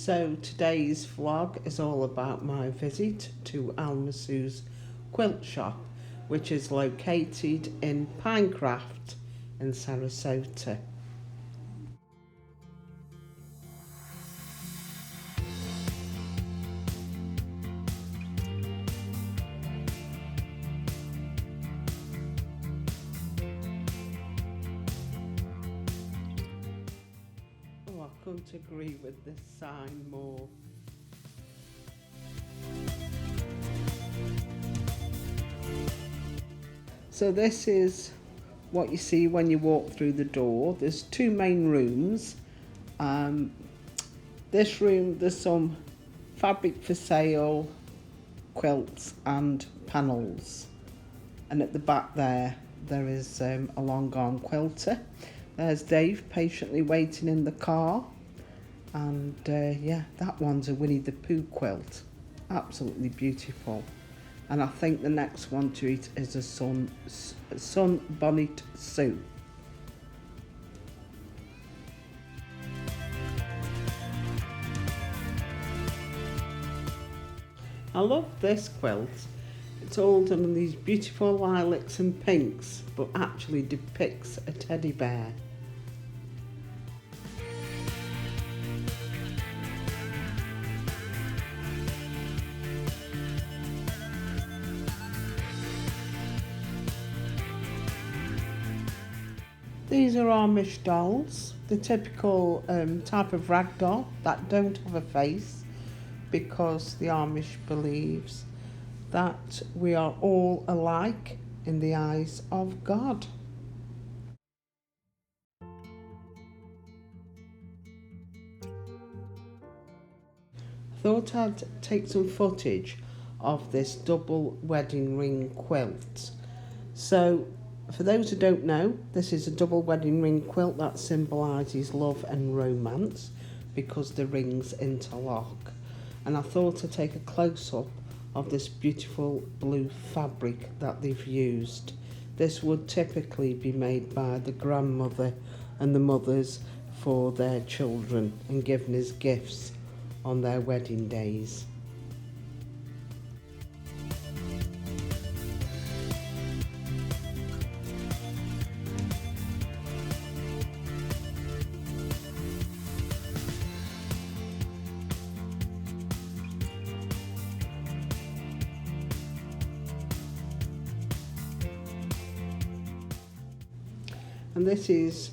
So today's vlog is all about my visit to Alma Sue's quilt shop, which is located in Pinecraft in Sarasota. Oh, I couldn't agree with this sign more. So this is what you see when you walk through the door. There's two main rooms. This room, there's some fabric for sale, quilts and panels. And at the back there is a long arm quilter. There's Dave patiently waiting in the car. And yeah, that one's a Winnie the Pooh quilt. Absolutely beautiful. And I think the next one to eat is a Sunbonnet Sue. I love this quilt. It's all done in these beautiful lilacs and pinks, but actually depicts a teddy bear. These are Amish dolls, the typical type of rag doll that don't have a face, because the Amish believes that we are all alike in the eyes of God. I thought I'd take some footage of this double wedding ring quilt. So for those who don't know, this is a double wedding ring quilt that symbolises love and romance because the rings interlock. And I thought I'd take a close-up of this beautiful blue fabric that they've used. This would typically be made by the grandmother and the mothers for their children and given as gifts on their wedding days. And this is,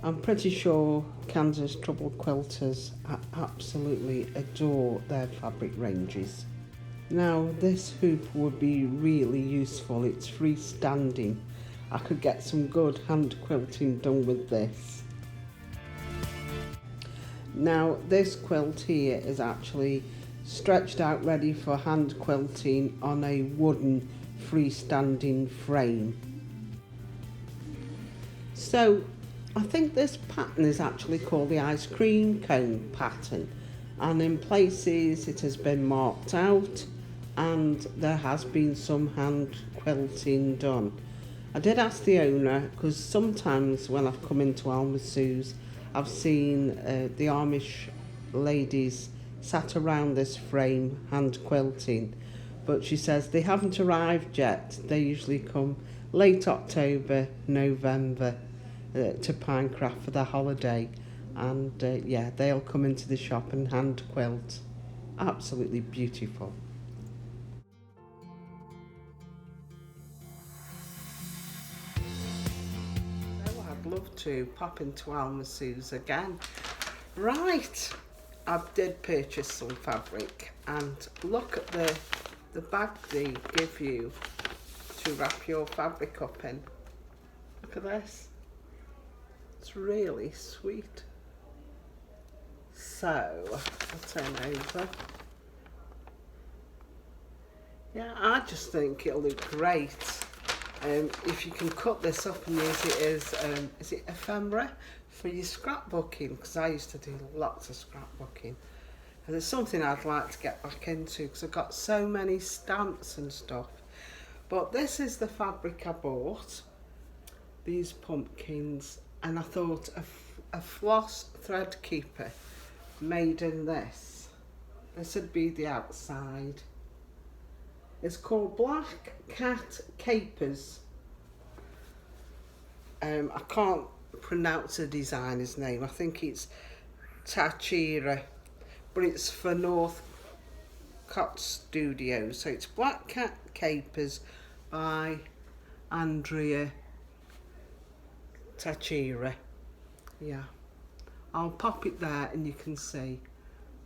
I'm pretty sure Kansas Trouble Quilters absolutely adore their fabric ranges. Now this hoop would be really useful, it's freestanding. I could get some good hand quilting done with this. Now this quilt here is actually stretched out ready for hand quilting on a wooden freestanding frame. So I think this pattern is actually called the ice cream cone pattern, and in places it has been marked out and there has been some hand quilting done. I did ask the owner, because sometimes when I've come into Alma Sue's I've seen the Amish ladies sat around this frame hand quilting, but she says they haven't arrived yet. They usually come late October, November to Pinecraft for their holiday, and yeah, they'll come into the shop and hand quilt. Absolutely beautiful. So I'd love to pop into Alma Sue's again. Right, I did purchase some fabric, and look at the bag they give you to wrap your fabric up in. Look at this. It's really sweet. So I'll turn over. Yeah, I just think it'll look great. If you can cut this up and use it as is it ephemera for your scrapbooking, because I used to do lots of scrapbooking, and it's something I'd like to get back into because I've got so many stamps and stuff. But this is the fabric I bought, these pumpkins, and I thought a floss thread keeper made in this. This would be the outside. It's called Black Cat Capers. I can't pronounce the designer's name. I think it's Tachira, but it's for Northcott Studios. So it's Black Cat Capers by Andrea Tachira. Yeah, I'll pop it there and you can see.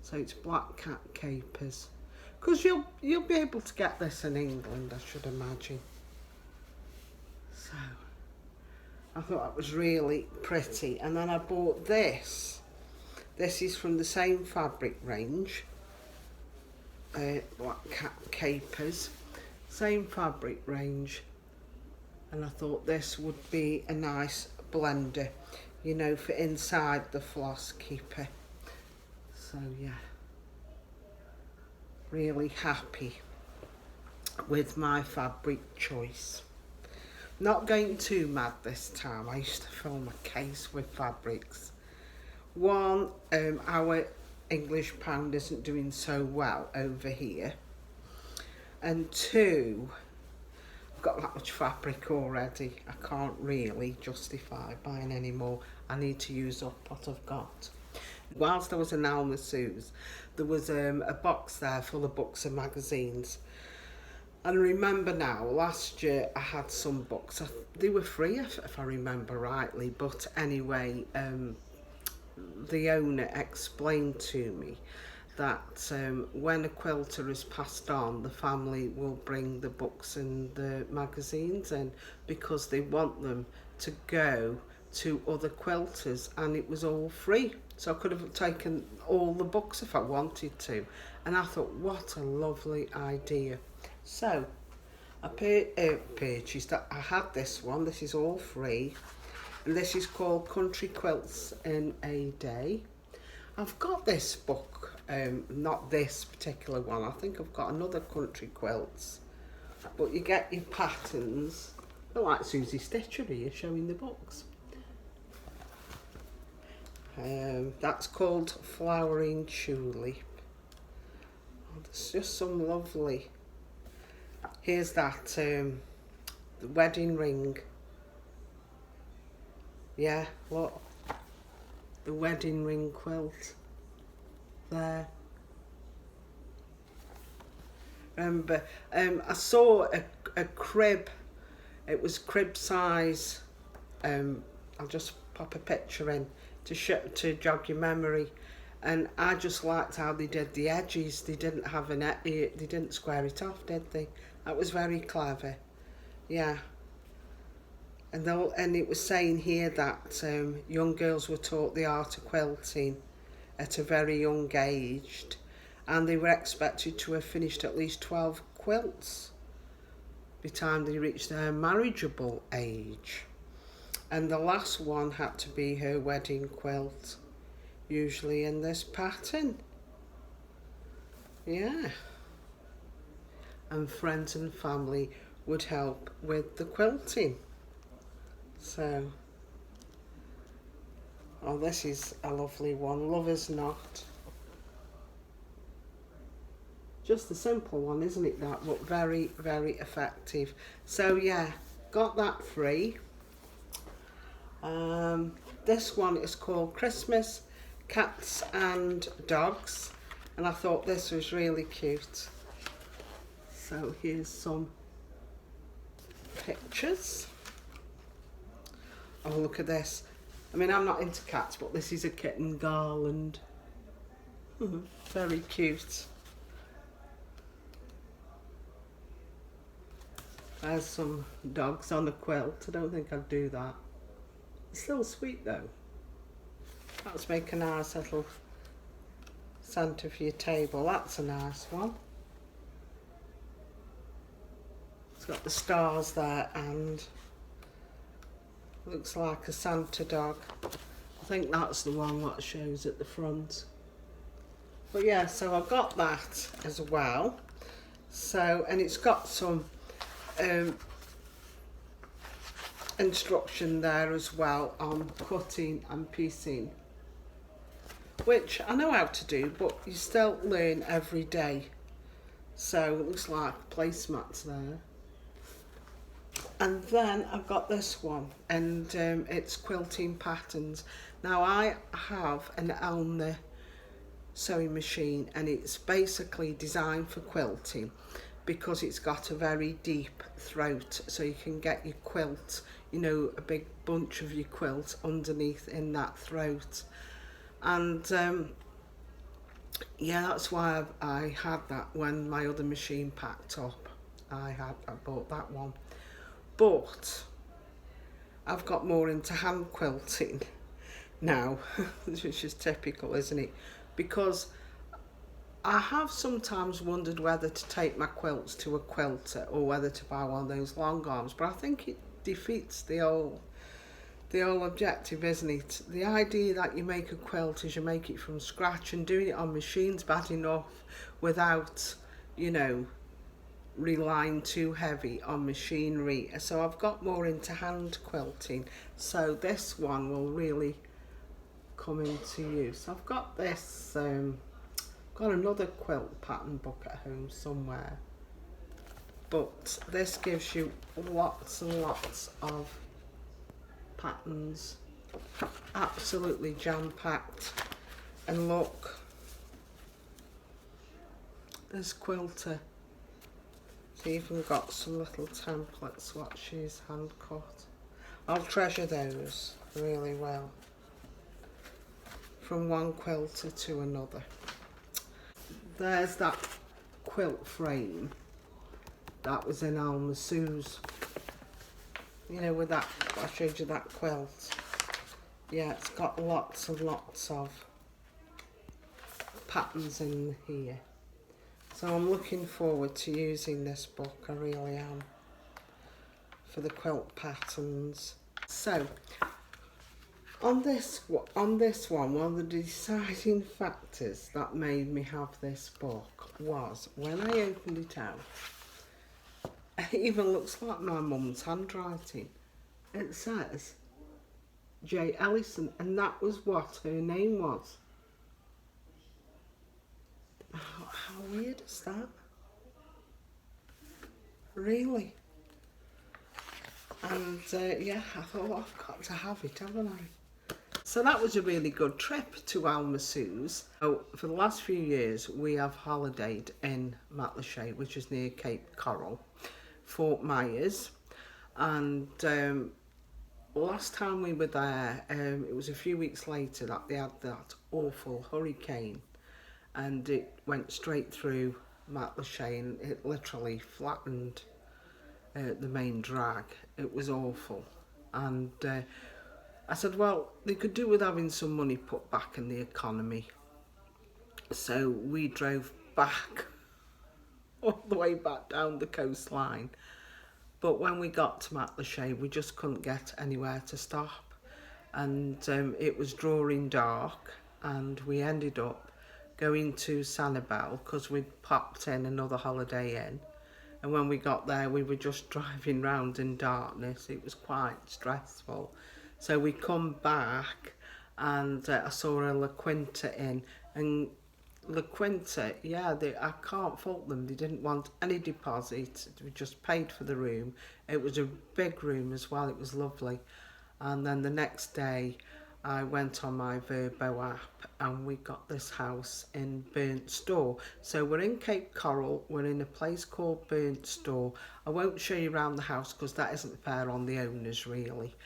So it's Black Cat Capers, because you'll be able to get this in England, I should imagine. So I thought that was really pretty. And then I bought this. This is from the same fabric range, Black Cat Capers, same fabric range. And I thought this would be a nice blender, you know, for inside the floss keeper. So yeah, really happy with my fabric choice. Not going too mad this time. I used to fill my case with fabrics. One, our English pound isn't doing so well over here. And two, I've got that much fabric already. I can't really justify buying any more. I need to use up what I've got. Whilst I was in Alma Sue's, there was a box there full of books and magazines. And I remember now, last year I had some books. They were free if I remember rightly. But anyway, the owner explained to me that when a quilter is passed on, the family will bring the books and the magazines in, because they want them to go to other quilters, and it was all free. So I could have taken all the books if I wanted to. And I thought, what a lovely idea. So I purchased that. I had this one. This is all free, and this is called Country Quilts in a Day. I've got this book, not this particular one. I think I've got another Country Quilts, but you get your patterns. I like Susie Stitcher here showing the books. That's called Flowering Tulip. Oh, there's just some lovely. Here's that, the wedding ring. Yeah, look. The wedding ring quilt. There. Remember, I saw a crib. It was crib size. I'll just pop a picture in to jog your memory. And I just liked how they did the edges. They didn't have they didn't square it off, did they? That was very clever. Yeah. And it was saying here that young girls were taught the art of quilting at a very young age, and they were expected to have finished at least 12 quilts by the time they reached their marriageable age. And the last one had to be her wedding quilt, usually in this pattern. Yeah. And friends and family would help with the quilting. So, oh, this is a lovely one. Lover's Knot. Just a simple one, isn't it, that? But very, very effective. So yeah, got that free. This one is called Christmas Cats and Dogs, and I thought this was really cute. So here's some pictures. Oh, look at this. I mean, I'm not into cats, but this is a kitten garland. Very cute. There's some dogs on a quilt. I don't think I'd do that. It's still sweet though. Let's make a nice little centre for your table. That's a nice one. It's got the stars there and looks like a Santa dog. I think that's the one that shows at the front. But yeah, so I got that as well. So, and it's got some instruction there as well on cutting and piecing which I know how to do, but you still learn every day. So it looks like placemats there. And then I've got this one, and it's quilting patterns. Now I have an Alma sewing machine, and it's basically designed for quilting because it's got a very deep throat, so you can get your quilt, you know, a big bunch of your quilt underneath in that throat. And yeah, that's why I had that when my other machine packed up. I bought that one. But I've got more into hand quilting now, which is typical, isn't it? Because I have sometimes wondered whether to take my quilts to a quilter or whether to buy one of those long arms, but I think it defeats the whole objective, isn't it? The idea that you make a quilt is you make it from scratch, and doing it on machine's bad enough without, you know, relying too heavy on machinery. So I've got more into hand quilting, so this one will really come into use. I've got this got another quilt pattern book at home somewhere, but this gives you lots and lots of patterns, absolutely jam-packed. And look, this quilter, it's even got some little templates what she's hand cut. I'll treasure those really well, from one quilter to another. There's that quilt frame that was in Alma Sue's, you know, with that, I showed you that quilt. Yeah, it's got lots and lots of patterns in here. So I'm looking forward to using this book, I really am, for the quilt patterns. So, on this one, one of the deciding factors that made me have this book was when I opened it out, it even looks like my mum's handwriting. It says J. Ellison, and that was what her name was. How weird is that? Really? And yeah, I thought, well, I've got to have it, haven't I? So that was a really good trip to Alma Sue's. So for the last few years, we have holidayed in Matlacha, which is near Cape Coral, Fort Myers. And last time we were there, it was a few weeks later that they had that awful hurricane, and it went straight through Matlacha, and it literally flattened the main drag. It was awful. And I said, well, they could do with having some money put back in the economy. So we drove back, all the way back down the coastline. But when we got to Matlacha, we just couldn't get anywhere to stop. And it was drawing dark, and we ended up going to Sanibel because we'd popped in another holiday in. And when we got there, we were just driving round in darkness. It was quite stressful. So we come back, and I saw a La Quinta in, and La Quinta, yeah, I can't fault them. They didn't want any deposit. We just paid for the room. It was a big room as well. It was lovely. And then the next day, I went on my Verbo app, and we got this house in Burnt Store. So we're in Cape Coral. We're in a place called Burnt Store. I won't show you around the house because that isn't fair on the owners, really.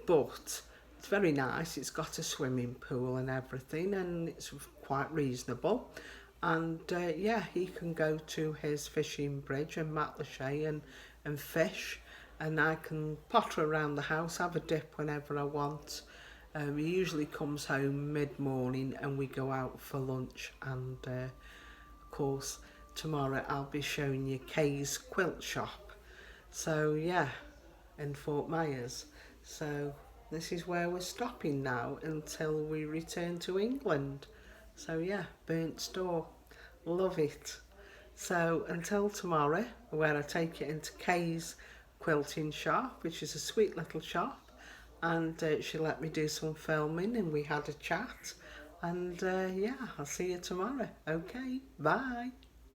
But it's very nice. It's got a swimming pool and everything, and it's quite reasonable. And yeah, he can go to his fishing bridge in Matlacha and fish, and I can potter around the house, have a dip whenever I want. He usually comes home mid-morning, and we go out for lunch. And of course, tomorrow I'll be showing you Kay's quilt shop. So yeah, in Fort Myers. So this is where we're stopping now until we return to England. So yeah, Burnt Store, love it. So until tomorrow, where I take it into Kay's quilting shop, which is a sweet little shop, and she let me do some filming, and we had a chat, And yeah, I'll see you tomorrow. Okay, bye.